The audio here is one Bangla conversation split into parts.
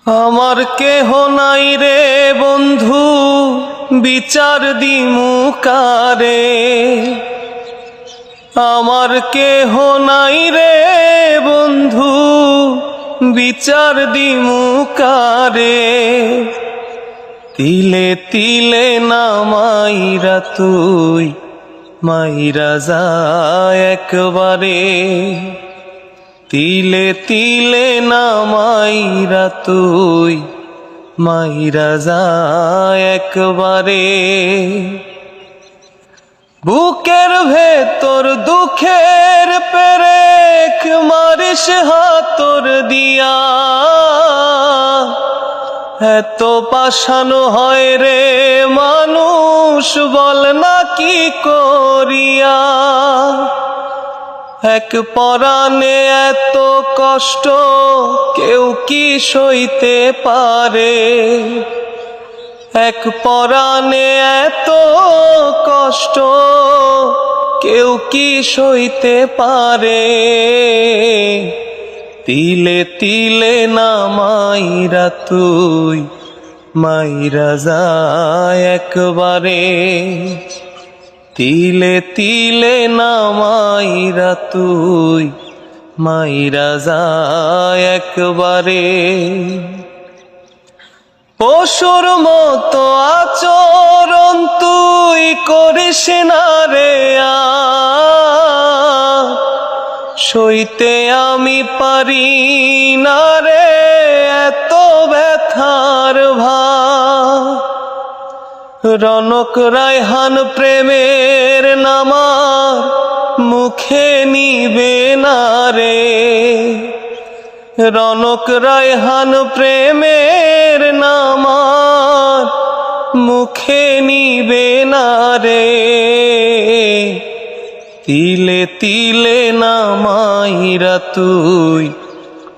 আমার কেহ নাই রে বন্ধু, বিচার দিমু কারে। আমার কেহ নাই রে বন্ধু, বিচার দিমু কারে। তিলে তিলে না মাইরা তুই মাইরা যা একবারে। তিলে তিলে না মাইরা তুই মাইরা যা একবারে। বুকের ভেতর দুঃখের পেরেক মারিস হাতর দিয়া। এত পাষাণ হয় রে মানুষ, বল না কি করিয়া। এক পরাণে এত কষ্ট কেউ কি সইতে পারে। এক পরাণে এত কষ্ট কেউ কি সইতে পারে। তিলে তিলে না মাইরা তুই মাইরা যা একবারে। তিলে তিলে না মাইরা তুই মাইরা যা একবারে। পশুর মতো আচরণ তুই করিস না রে সইতে আমি পারি না রে এত ব্যথার ভার। রনক রায়হান প্রেমের নামার মুখে নিবে না রে। রনক রায়হান প্রেমের নামার মুখে নিবে না রে। তিলে তিলে না মাইরা তুই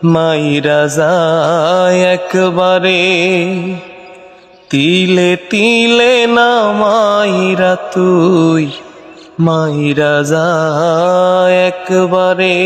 মাইরা যা একবারে। তিলে তিলে না মাইরা তুই মাইরা যা একবারে।